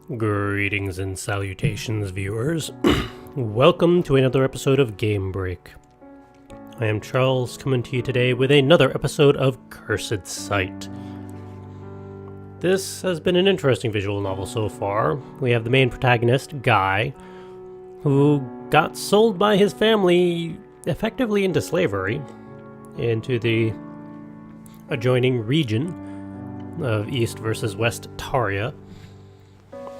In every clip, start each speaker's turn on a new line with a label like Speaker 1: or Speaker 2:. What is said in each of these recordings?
Speaker 1: Greetings and salutations, viewers. Welcome to another episode of Game Break. I am Charles, coming to you today with another episode of Cursed Sight. This has been an interesting visual novel so far. We have the main protagonist, Guy, who got sold by his family effectively into slavery, into the adjoining region of East versus West Taria.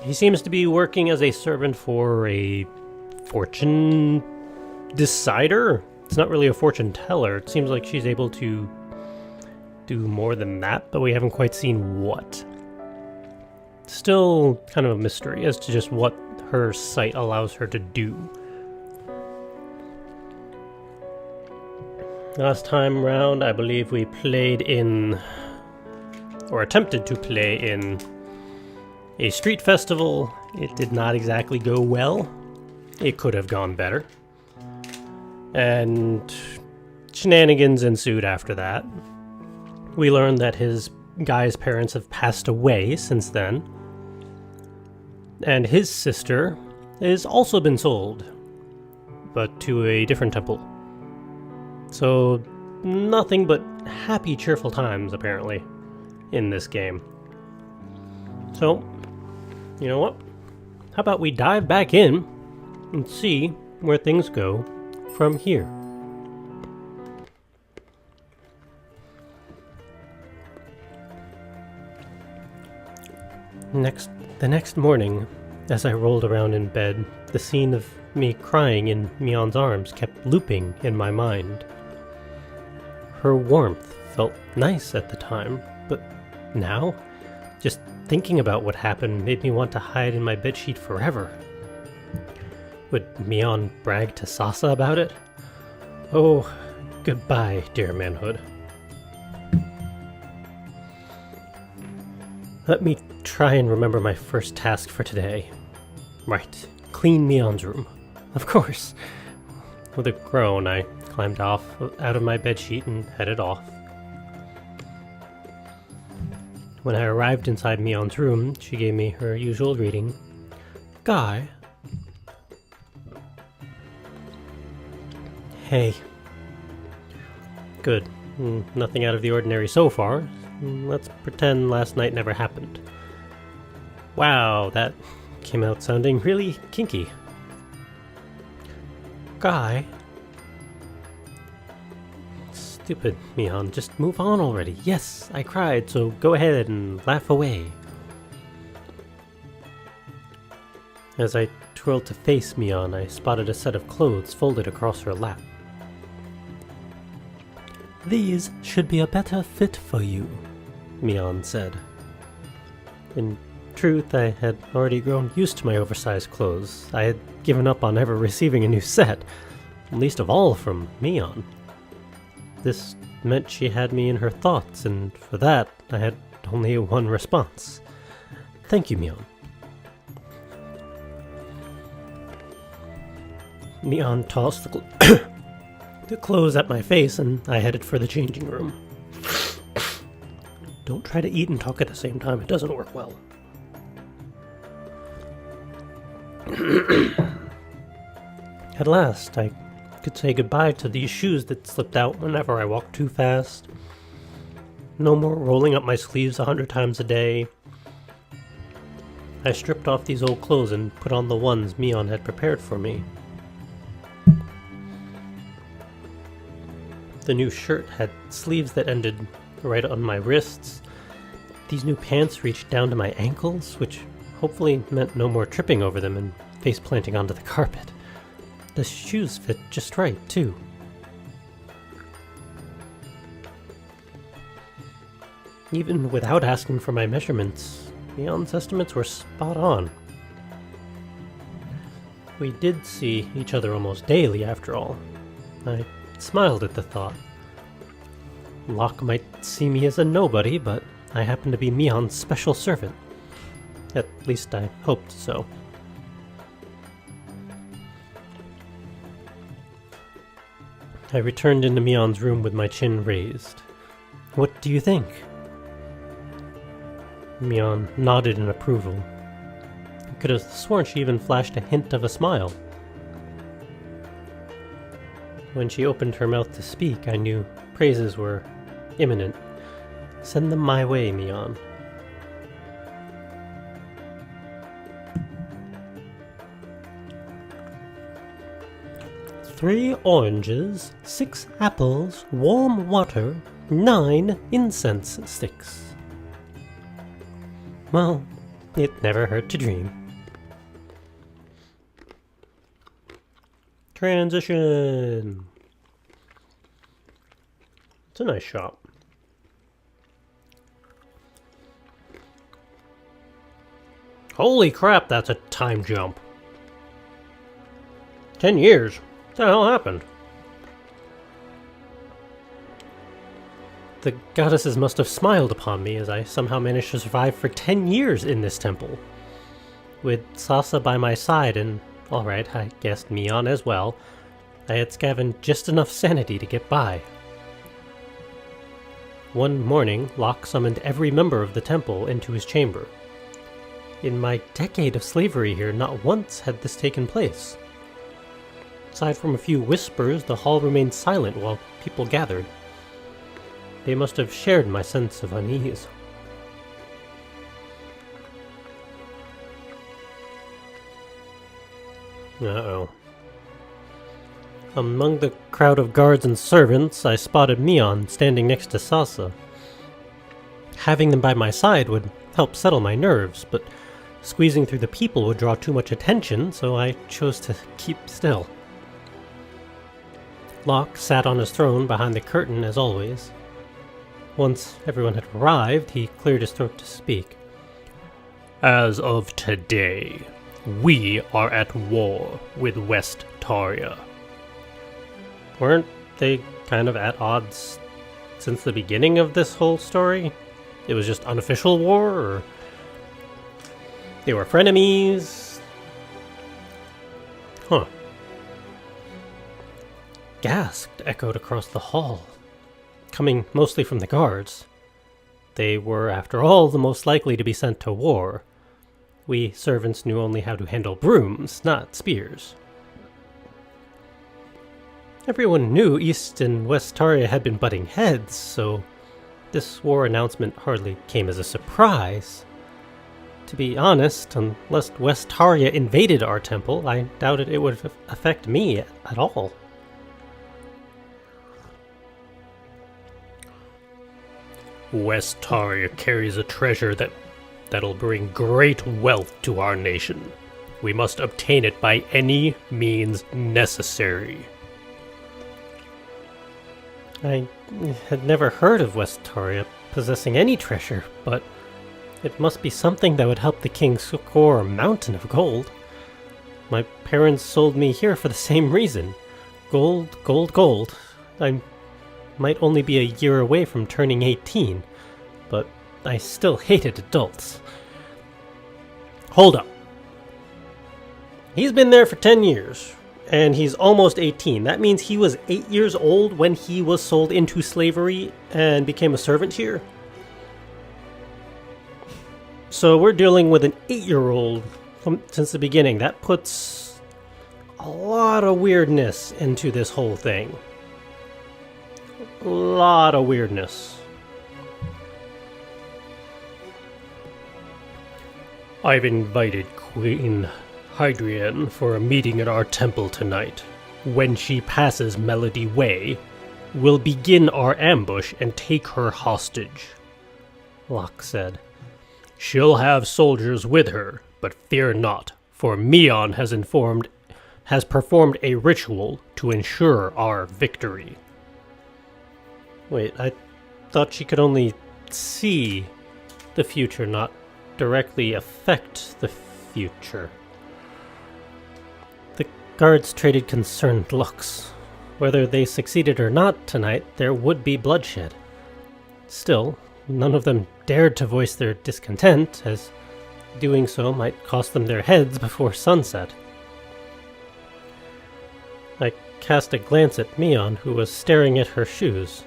Speaker 1: He seems to be working as a servant for a fortune decider. It's not really a fortune teller. It seems like she's able to do more than that, but we haven't quite seen what. Still kind of a mystery as to just what her sight allows her to do. Last time round, I believe we played in, or attempted to play in, a street festival. It did not exactly go well. It could have gone better. And shenanigans ensued after that. We learned that Guy's parents have passed away since then. And his sister has also been sold, but to a different temple. So nothing but happy, cheerful times, apparently, in this game. So, you know what? How about we dive back in and see where things go from here. The next morning, as I rolled around in bed, the scene of me crying in Miyon's arms kept looping in my mind. Her warmth felt nice at the time, but now, just thinking about what happened made me want to hide in my bedsheet forever. Would Miyon brag to Sasa about it? Oh, goodbye, dear manhood. Let me try and remember my first task for today. Right, clean Miyon's room. Of course. With a groan, I climbed out of my bedsheet and headed off. When I arrived inside Miyon's room, she gave me her usual greeting. Guy? Hey. Good. Nothing out of the ordinary so far. Let's pretend last night never happened. Wow, that came out sounding really kinky. Guy? Stupid, Miyon, just move on already. Yes, I cried, so go ahead and laugh away. As I twirled to face Miyon, I spotted a set of clothes folded across her lap. These should be a better fit for you, Miyon said. In truth, I had already grown used to my oversized clothes. I had given up on ever receiving a new set, least of all from Miyon. This meant she had me in her thoughts, and for that, I had only one response. Thank you, Miyon. Miyon tossed the clothes at my face, and I headed for the changing room. Don't try to eat and talk at the same time, it doesn't work well. At last, I could say goodbye to these shoes that slipped out whenever I walked too fast. No more rolling up my sleeves 100 times a day. I stripped off these old clothes and put on the ones Miyon had prepared for me. The new shirt had sleeves that ended right on my wrists. These new pants reached down to my ankles, which hopefully meant no more tripping over them and face planting onto the carpet. The shoes fit just right, too. Even without asking for my measurements, Miyon's estimates were spot on. We did see each other almost daily, after all. I smiled at the thought. Locke might see me as a nobody, but I happen to be Miyon's special servant. At least I hoped so. I returned into Miyon's room with my chin raised. What do you think? Miyon nodded in approval. could have sworn she even flashed a hint of a smile. When she opened her mouth to speak, I knew praises were imminent. Send them my way, Miyon. "3 oranges, 6 apples, warm water, 9 incense sticks." Well, it never hurt to dream. Transition. It's a nice shop. Holy crap, that's a time jump. 10 years. What the hell happened? The goddesses must have smiled upon me as I somehow managed to survive for 10 years in this temple. With Sasa by my side and, alright, I guessed Miyon as well, I had scavenged just enough sanity to get by. One morning, Locke summoned every member of the temple into his chamber. In my decade of slavery here, not once had this taken place. Aside from a few whispers, the hall remained silent while people gathered. They must have shared my sense of unease. Uh-oh. Among the crowd of guards and servants, I spotted Miyon standing next to Sasa. Having them by my side would help settle my nerves, but squeezing through the people would draw too much attention, so I chose to keep still. Locke sat on his throne behind the curtain as always. Once everyone had arrived, he cleared his throat to speak. "As of today, we are at war with West Taria." Weren't they kind of at odds since the beginning of this whole story? It was just unofficial war, or they were frenemies? Huh. Gasp echoed across the hall, coming mostly from the guards. They were, after all, the most likely to be sent to war. We servants knew only how to handle brooms, not spears. Everyone knew East and West Taria had been butting heads, so this war announcement hardly came as a surprise. To be honest, unless West Taria invaded our temple, I doubted it would affect me at all. West Taria carries a treasure that'll bring great wealth to our nation. We must obtain it by any means necessary. I had never heard of West Taria possessing any treasure, but it must be something that would help the king score a mountain of gold. My parents sold me here for the same reason. Gold, gold, gold. I might only be a year away from turning 18, but I still hated adults. Hold up. He's been there for 10 years, and he's almost 18. That means he was 8 years old when he was sold into slavery and became a servant here. So we're dealing with an 8-year-old since the beginning. That puts a lot of weirdness into this whole thing. A lot of weirdness. I've invited Queen Hydrian for a meeting at our temple tonight. When she passes Melody Way, we'll begin our ambush and take her hostage, Locke said. She'll have soldiers with her, but fear not, for Miyon has performed a ritual to ensure our victory. Wait, I thought she could only see the future, not directly affect the future. The guards traded concerned looks. Whether they succeeded or not tonight, there would be bloodshed. Still, none of them dared to voice their discontent, as doing so might cost them their heads before sunset. I cast a glance at Miyon, who was staring at her shoes.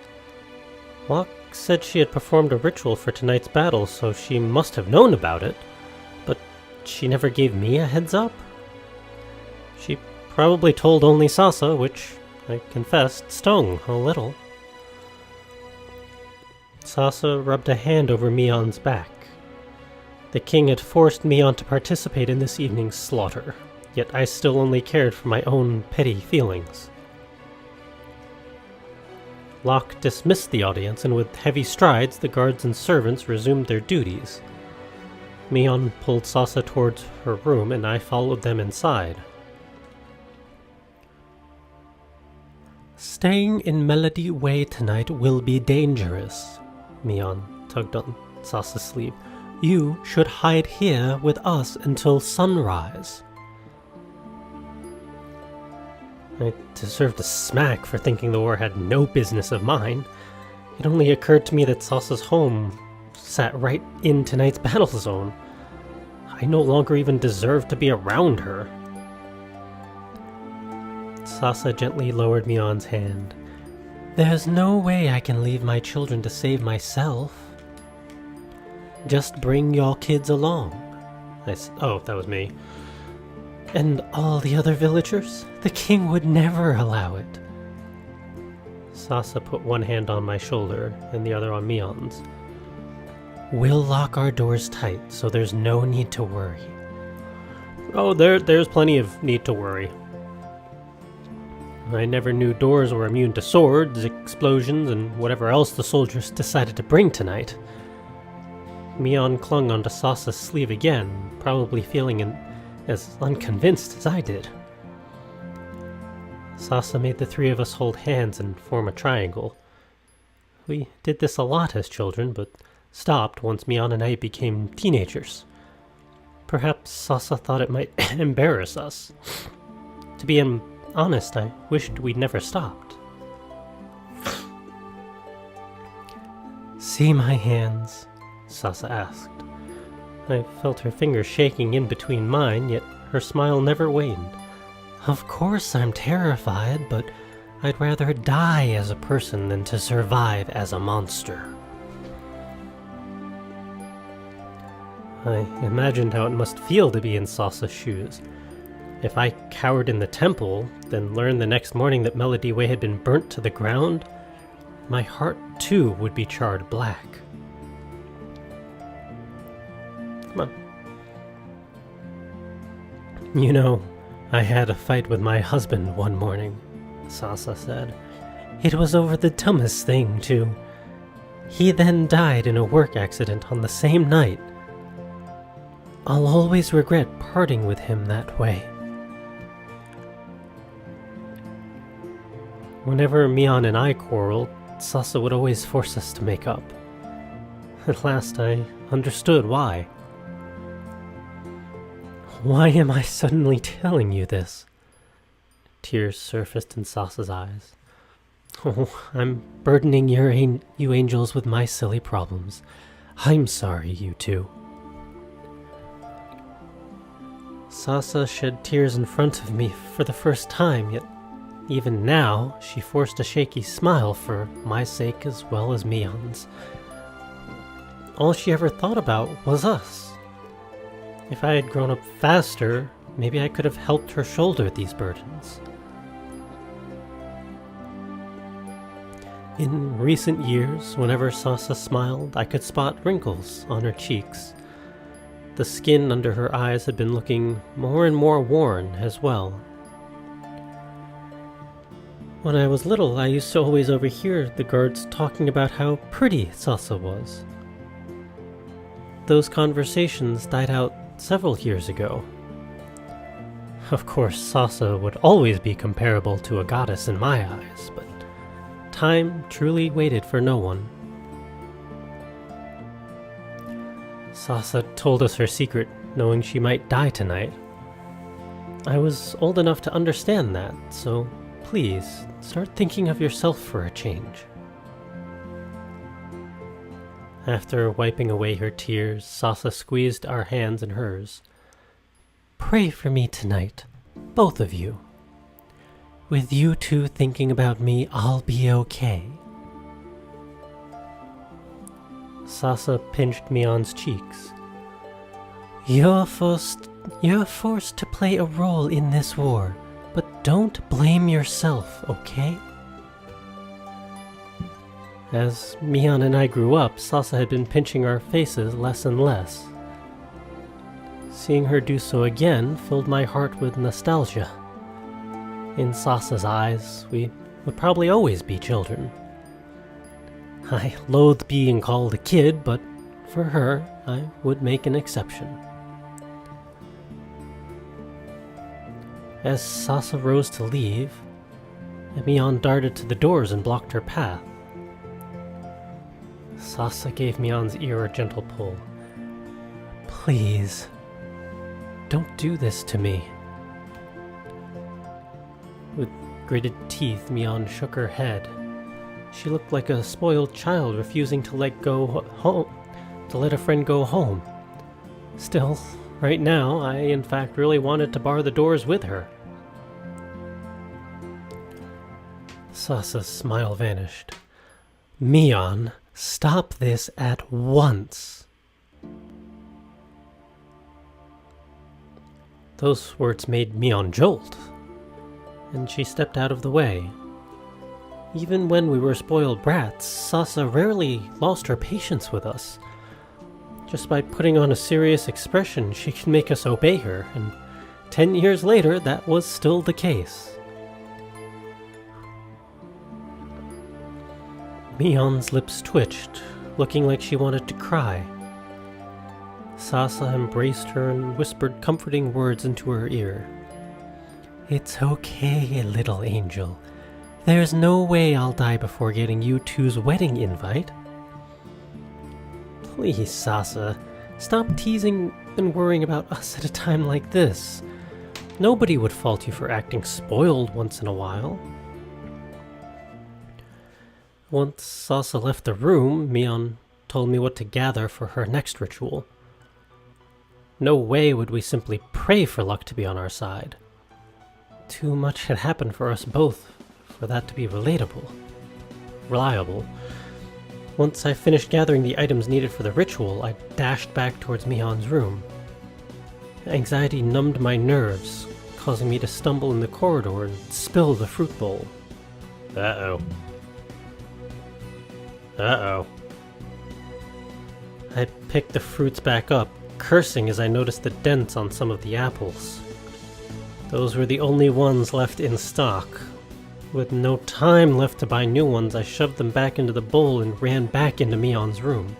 Speaker 1: Locke said she had performed a ritual for tonight's battle, so she must have known about it, but she never gave me a heads up? She probably told only Sasa, which, I confessed, stung a little. Sasa rubbed a hand over Miyon's back. The king had forced Miyon to participate in this evening's slaughter, yet I still only cared for my own petty feelings. Locke dismissed the audience, and with heavy strides the guards and servants resumed their duties. Miyon pulled Sasa towards her room, and I followed them inside. "Staying in Melody Way tonight will be dangerous," Miyon tugged on Sasa's sleeve. "You should hide here with us until sunrise." I deserved a smack for thinking the war had no business of mine. It only occurred to me that Sasa's home sat right in tonight's battle zone. I no longer even deserved to be around her. Sasa gently lowered Miyon's hand. "There's no way I can leave my children to save myself. Just bring your kids along." Oh, that was me. "And all the other villagers? The king would never allow it." Sasa put one hand on my shoulder and the other on Miyon's. "We'll lock our doors tight, so there's no need to worry." Oh, there's plenty of need to worry. I never knew doors were immune to swords, explosions, and whatever else the soldiers decided to bring tonight. Miyon clung onto Sasa's sleeve again, probably feeling as unconvinced as I did. Sasa made the three of us hold hands and form a triangle. We did this a lot as children, but stopped once Miyon and I became teenagers. Perhaps Sasa thought it might embarrass us. To be honest, I wished we'd never stopped. "See my hands?" Sasa asked. I felt her fingers shaking in between mine, yet her smile never waned. "Of course I'm terrified, but I'd rather die as a person than to survive as a monster." I imagined how it must feel to be in Sasa's shoes. If I cowered in the temple, then learned the next morning that Melody Way had been burnt to the ground, my heart too would be charred black. Come on. "You know, I had a fight with my husband one morning," Sasa said. "It was over the dumbest thing, too. He then died in a work accident on the same night. I'll always regret parting with him that way." Whenever Miyon and I quarreled, Sasa would always force us to make up. At last I understood why. "Why am I suddenly telling you this?" Tears surfaced in Sasa's eyes. "Oh, I'm burdening you angels with my silly problems. I'm sorry, you two." Sasa shed tears in front of me for the first time, yet even now she forced a shaky smile for my sake as well as Miyon's. All she ever thought about was us. If I had grown up faster, maybe I could have helped her shoulder these burdens. In recent years, whenever Sasa smiled, I could spot wrinkles on her cheeks. The skin under her eyes had been looking more and more worn as well. When I was little, I used to always overhear the guards talking about how pretty Sasa was. Those conversations died out several years ago. Of course, Sasa would always be comparable to a goddess in my eyes, but time truly waited for no one. Sasa told us her secret, knowing she might die tonight. I was old enough to understand that, so please, start thinking of yourself for a change. After wiping away her tears, Sasa squeezed our hands in hers. "Pray for me tonight, both of you. With you two thinking about me, I'll be okay." Sasa pinched Miyon's cheeks. You're forced to play a role in this war, but don't blame yourself, okay? As Miyon and I grew up, Sasa had been pinching our faces less and less. Seeing her do so again filled my heart with nostalgia. In Sasa's eyes, we would probably always be children. I loathed being called a kid, but for her, I would make an exception. As Sasa rose to leave, Miyon darted to the doors and blocked her path. Sasa gave Mion's ear a gentle pull. Please, don't do this to me. With gritted teeth, Miyon shook her head. She looked like a spoiled child refusing to let a friend go home. Still, right now, I in fact really wanted to bar the doors with her. Sasa's smile vanished. Miyon, stop this at once. Those words made Miyon jolt, and she stepped out of the way. Even when we were spoiled brats, Sasa rarely lost her patience with us. Just by putting on a serious expression, she could make us obey her, and 10 years later, that was still the case. Mion's lips twitched, looking like she wanted to cry. Sasa embraced her and whispered comforting words into her ear. It's okay, little angel. There's no way I'll die before getting you two's wedding invite. Please, Sasa, stop teasing and worrying about us at a time like this. Nobody would fault you for acting spoiled once in a while. Once Sasa left the room, Miyon told me what to gather for her next ritual. No way would we simply pray for luck to be on our side. Too much had happened for us both for that to be reliable. Once I finished gathering the items needed for the ritual, I dashed back towards Miyon's room. Anxiety numbed my nerves, causing me to stumble in the corridor and spill the fruit bowl. Uh-oh. I picked the fruits back up, cursing as I noticed the dents on some of the apples. Those were the only ones left in stock. With no time left to buy new ones, I shoved them back into the bowl and ran back into Mion's room.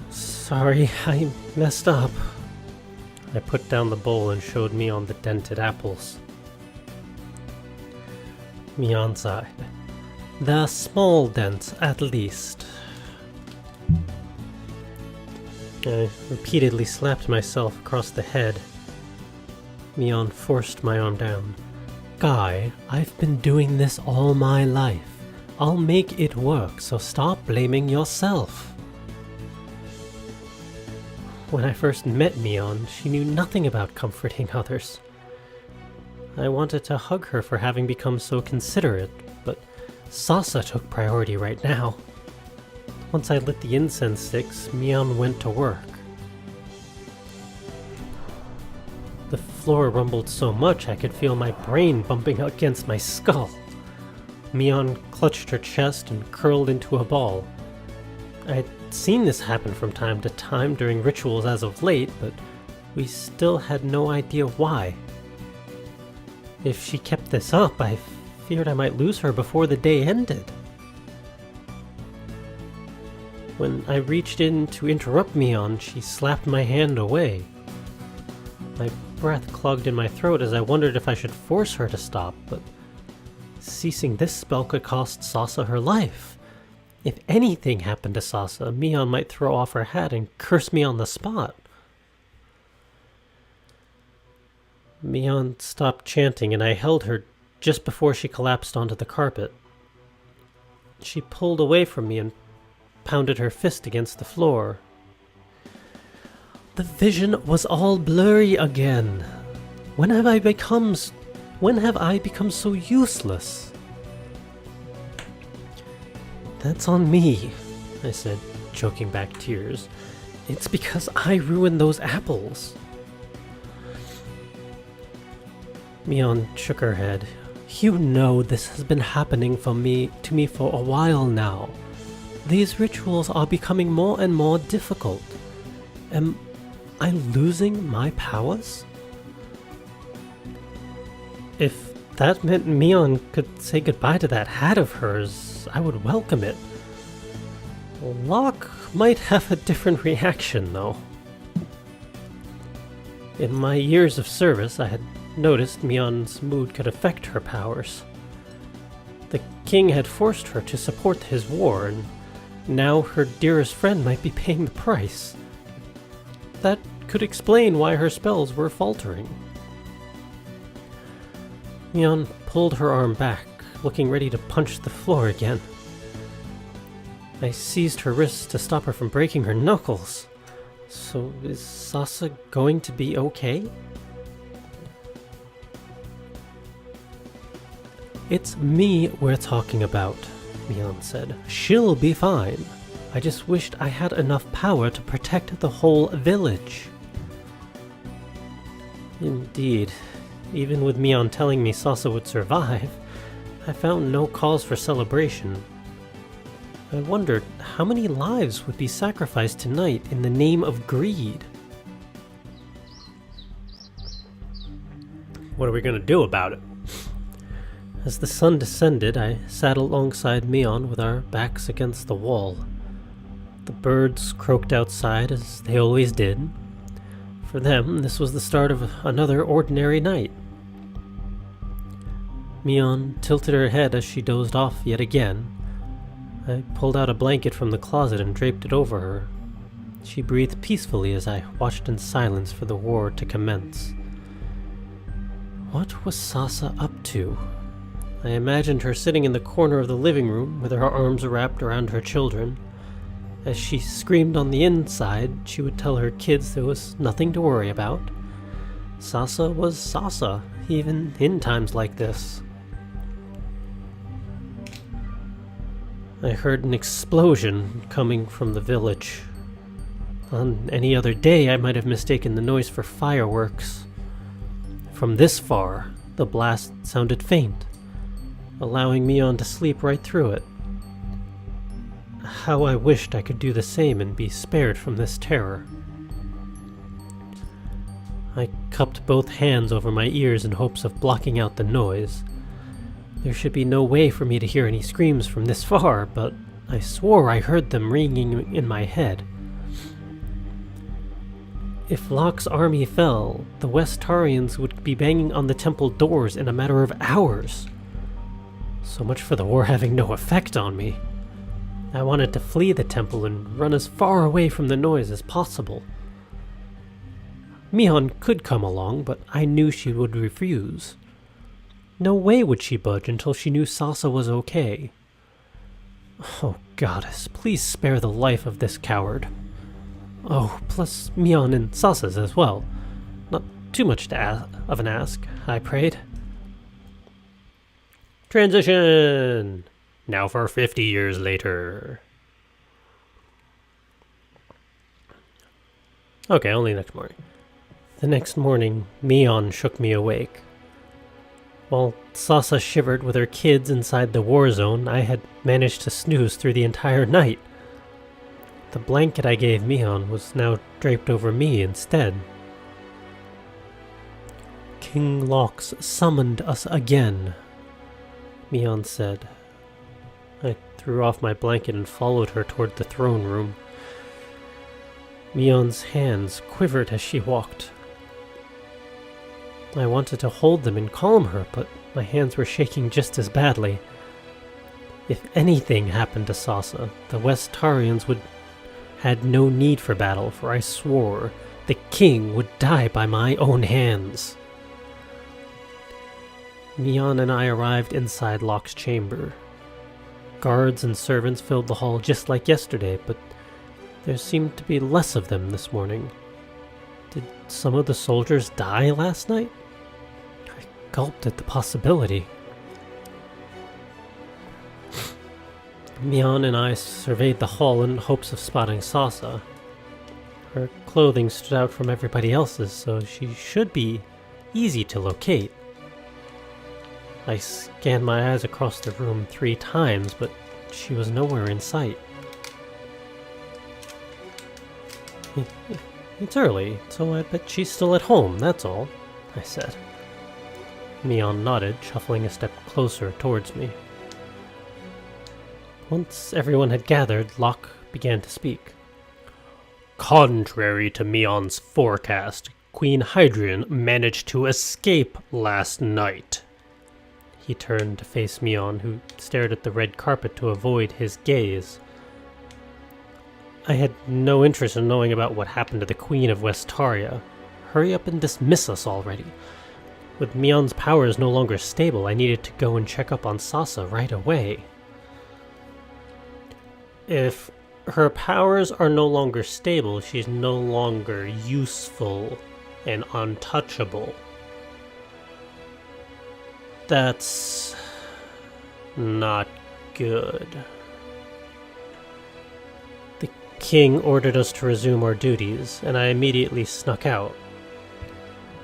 Speaker 1: Sorry, I messed up. I put down the bowl and showed Miyon the dented apples. Miyon sighed. They're small dents, at least. I repeatedly slapped myself across the head. Miyon forced my arm down. Guy, I've been doing this all my life. I'll make it work, so stop blaming yourself. When I first met Miyon, she knew nothing about comforting others. I wanted to hug her for having become so considerate, but Sasa took priority right now. Once I lit the incense sticks, Miyon went to work. The floor rumbled so much I could feel my brain bumping against my skull. Miyon clutched her chest and curled into a ball. I had seen this happen from time to time during rituals as of late, but we still had no idea why. If she kept this up, I feared I might lose her before the day ended. When I reached in to interrupt Miyon, she slapped my hand away. My breath clogged in my throat as I wondered if I should force her to stop, but ceasing this spell could cost Sasa her life. If anything happened to Sasa, Miyon might throw off her hat and curse me on the spot. Miyon stopped chanting and I held her just before she collapsed onto the carpet. She pulled away from me and pounded her fist against the floor. The vision was all blurry again. When have I become so useless? That's on me, I said, choking back tears. It's because I ruined those apples. Miyon shook her head. You know this has been happening to me for a while now. These rituals are becoming more and more difficult. Am I losing my powers? If that meant Miyon could say goodbye to that hat of hers, I would welcome it. Locke might have a different reaction, though. In my years of service, I had noticed Miyon's mood could affect her powers. The king had forced her to support his war, and now her dearest friend might be paying the price. That could explain why her spells were faltering. Miyon pulled her arm back, looking ready to punch the floor again. I seized her wrists to stop her from breaking her knuckles. So is Sasa going to be okay? It's me we're talking about, Miyon said. She'll be fine. I just wished I had enough power to protect the whole village. Indeed. Even with Miyon telling me Sasa would survive, I found no cause for celebration. I wondered how many lives would be sacrificed tonight in the name of greed. What are we going to do about it? As the sun descended, I sat alongside Miyon with our backs against the wall. The birds croaked outside as they always did. For them, this was the start of another ordinary night. Miyon tilted her head as she dozed off yet again. I pulled out a blanket from the closet and draped it over her. She breathed peacefully as I watched in silence for the war to commence. What was Sasa up to? I imagined her sitting in the corner of the living room with her arms wrapped around her children. As she screamed on the inside, she would tell her kids there was nothing to worry about. Sasa was Sasa, even in times like this. I heard an explosion coming from the village. On any other day, I might have mistaken the noise for fireworks. From this far, the blast sounded faint, allowing Miyon to sleep right through it. How I wished I could do the same and be spared from this terror. I cupped both hands over my ears in hopes of blocking out the noise. There should be no way for me to hear any screams from this far, but I swore I heard them ringing in my head. If Locke's army fell, the Westarians would be banging on the temple doors in a matter of hours. So much for the war having no effect on me. I wanted to flee the temple and run as far away from the noise as possible. Miyon could come along, but I knew she would refuse. No way would she budge until she knew Sasa was okay. Oh, goddess, please spare the life of this coward. Oh, plus Miyon and Sasa's as well. Not too much of an ask, I prayed. Transition! Now for 50 years later. Okay, only next morning. The next morning, Miyon shook me awake. While Sasa shivered with her kids inside the war zone, I had managed to snooze through the entire night. The blanket I gave Miyon was now draped over me instead. King Lox summoned us again, Miyon said. I threw off my blanket and followed her toward the throne room. Miyon's hands quivered as she walked. I wanted to hold them and calm her, but my hands were shaking just as badly. If anything happened to Sasa, the Westarians had no need for battle, for I swore the king would die by my own hands. Miyon and I arrived inside Locke's chamber. Guards and servants filled the hall just like yesterday, but there seemed to be less of them this morning. Did some of the soldiers die last night? I gulped at the possibility. Miyon and I surveyed the hall in hopes of spotting Sasa. Her clothing stood out from everybody else's, so she should be easy to locate. I scanned my eyes across the room 3 times, but she was nowhere in sight. It's early, so I bet she's still at home, that's all, I said. Miyon nodded, shuffling a step closer towards me. Once everyone had gathered, Locke began to speak. Contrary to Miyon's forecast, Queen Hydrian managed to escape last night. He turned to face Miyon, who stared at the red carpet to avoid his gaze. I had no interest in knowing about what happened to the Queen of Westaria. Hurry up and dismiss us already. With Miyon's powers no longer stable, I needed to go and check up on Sasa right away. If her powers are no longer stable, she's no longer useful and untouchable. That's not good. The king ordered us to resume our duties, and I immediately snuck out.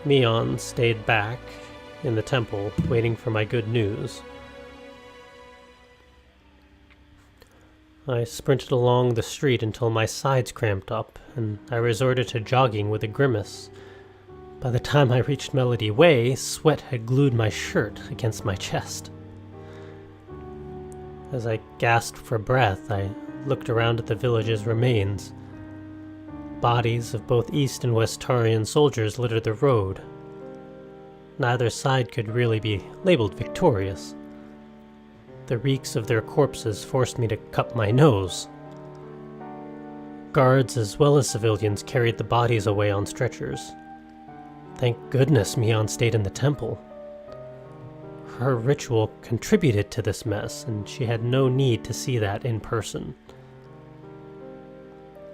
Speaker 1: Miyon stayed back in the temple, waiting for my good news. I sprinted along the street until my sides cramped up, and I resorted to jogging with a grimace. By the time I reached Melody Way, sweat had glued my shirt against my chest. As I gasped for breath, I looked around at the village's remains. Bodies of both East and Westarian soldiers littered the road. Neither side could really be labeled victorious. The reeks of their corpses forced me to cut my nose. Guards as well as civilians carried the bodies away on stretchers. Thank goodness Miyon stayed in the temple. Her ritual contributed to this mess, and she had no need to see that in person.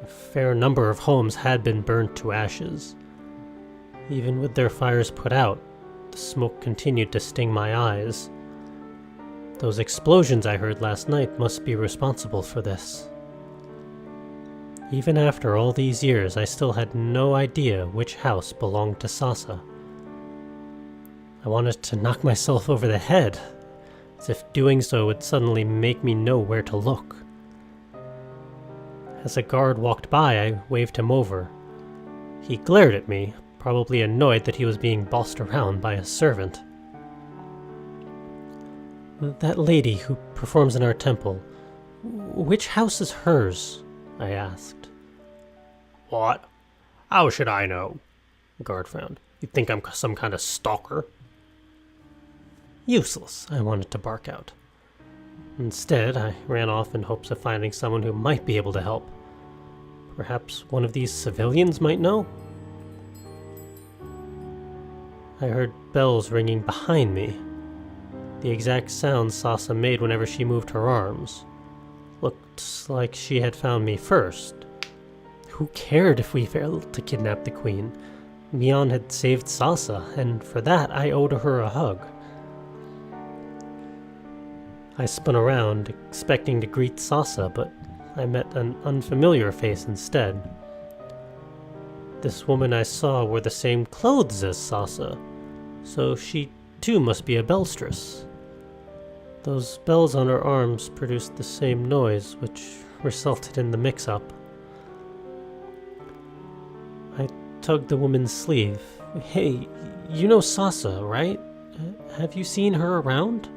Speaker 1: A fair number of homes had been burnt to ashes. Even with their fires put out, the smoke continued to sting my eyes. Those explosions I heard last night must be responsible for this. Even after all these years, I still had no idea which house belonged to Sasa. I wanted to knock myself over the head, as if doing so would suddenly make me know where to look. As a guard walked by, I waved him over. He glared at me, probably annoyed that he was being bossed around by a servant. That lady who performs in our temple, which house is hers? I asked. What? How should I know? The guard frowned. You think I'm some kind of stalker? Useless, I wanted to bark out. Instead, I ran off in hopes of finding someone who might be able to help. Perhaps one of these civilians might know? I heard bells ringing behind me. The exact sound Sasa made whenever she moved her arms. Looked like she had found me first. Who cared if we failed to kidnap the queen? Miyon had saved Sasa, and for that I owed her a hug. I spun around, expecting to greet Sasa, but I met an unfamiliar face instead. This woman I saw wore the same clothes as Sasa, so she too must be a belstress. Those bells on her arms produced the same noise, which resulted in the mix-up. I tugged the woman's sleeve. Hey, you know Sasa, right? Have you seen her around?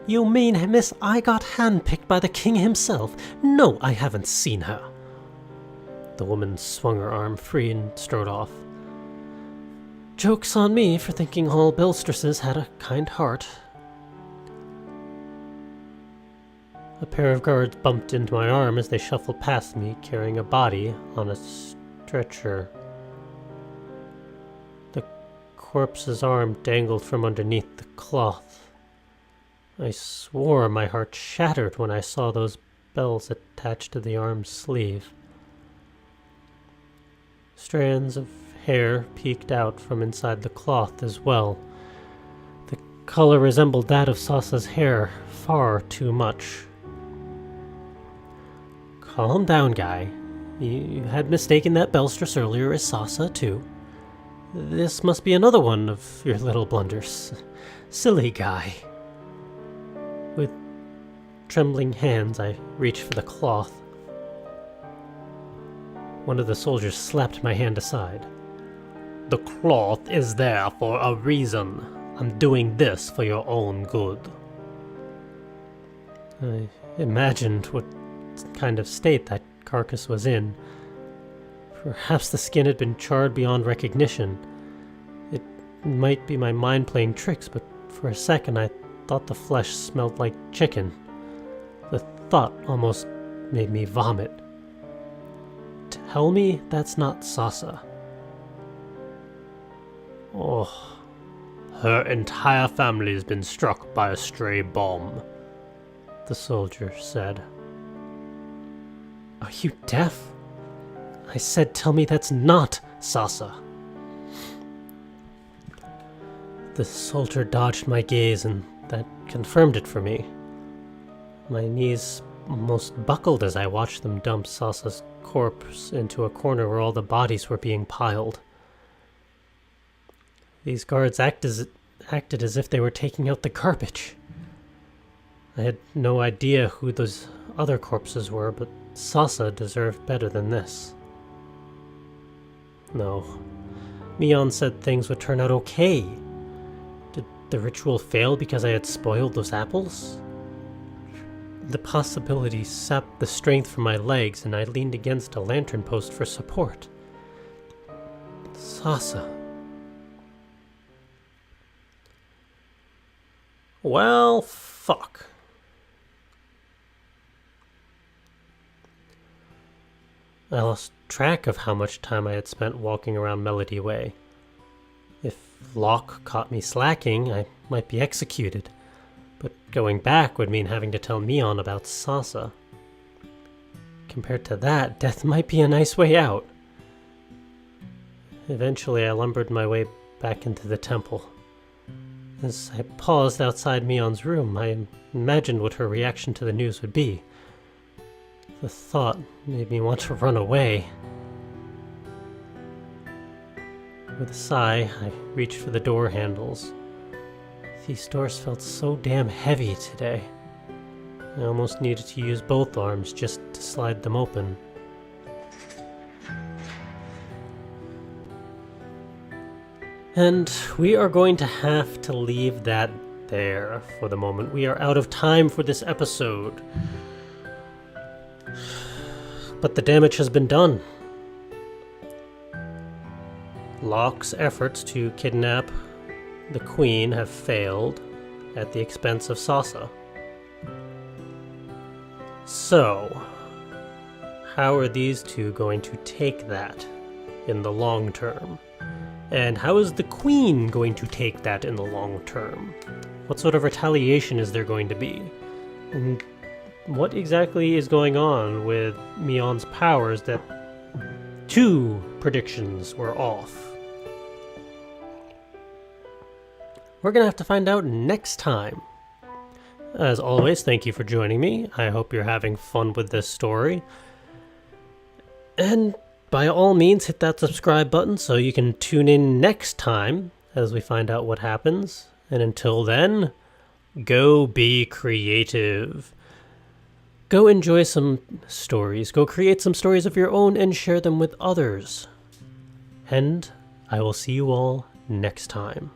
Speaker 1: You mean Miss I got handpicked by the king himself? No, I haven't seen her. The woman swung her arm free and strode off. Joke's on me for thinking all belstresses had a kind heart. A pair of guards bumped into my arm as they shuffled past me, carrying a body on a stretcher. The corpse's arm dangled from underneath the cloth. I swore my heart shattered when I saw those bells attached to the arm's sleeve. Strands of hair peeked out from inside the cloth as well. The color resembled that of Sasa's hair far too much. Calm down, Guy. You had mistaken that Belstress earlier as Sasa, too. This must be another one of your little blunders. Silly Guy. With trembling hands, I reached for the cloth. One of the soldiers slapped my hand aside. The cloth is there for a reason. I'm doing this for your own good. I imagined what kind of state that carcass was in. Perhaps the skin had been charred beyond recognition. It might be my mind playing tricks, but for a second I thought the flesh smelled like chicken. The thought almost made me vomit. Tell me that's not Sasa. Oh, her entire family has been struck by a stray bomb, the soldier said. Are you deaf? I said tell me that's not Sasa. The soldier dodged my gaze, and that confirmed it for me. My knees almost buckled as I watched them dump Sasa's corpse into a corner where all the bodies were being piled. These guards acted as if they were taking out the garbage. I had no idea who those other corpses were, but Sasa deserved better than this. No. Miyon said things would turn out okay. Did the ritual fail because I had spoiled those apples? The possibility sapped the strength from my legs, and I leaned against a lantern post for support. Sasa. Well, fuck. I lost track of how much time I had spent walking around Melody Way. If Locke caught me slacking, I might be executed, but going back would mean having to tell Miyon about Sasa. Compared to that, death might be a nice way out. Eventually, I lumbered my way back into the temple. As I paused outside Miyon's room, I imagined what her reaction to the news would be. The thought made me want to run away. With a sigh, I reached for the door handles. These doors felt so damn heavy today. I almost needed to use both arms just to slide them open. And we are going to have to leave that there for the moment. We are out of time for this episode. But the damage has been done. Locke's efforts to kidnap the Queen have failed at the expense of Sasa. So, how are these two going to take that in the long term? And how is the Queen going to take that in the long term? What sort of retaliation is there going to be? And what exactly is going on with Miyon's powers that 2 predictions were off? We're going to have to find out next time. As always, thank you for joining me. I hope you're having fun with this story. And by all means, hit that subscribe button so you can tune in next time as we find out what happens. And until then, go be creative. Go enjoy some stories. Go create some stories of your own and share them with others. And I will see you all next time.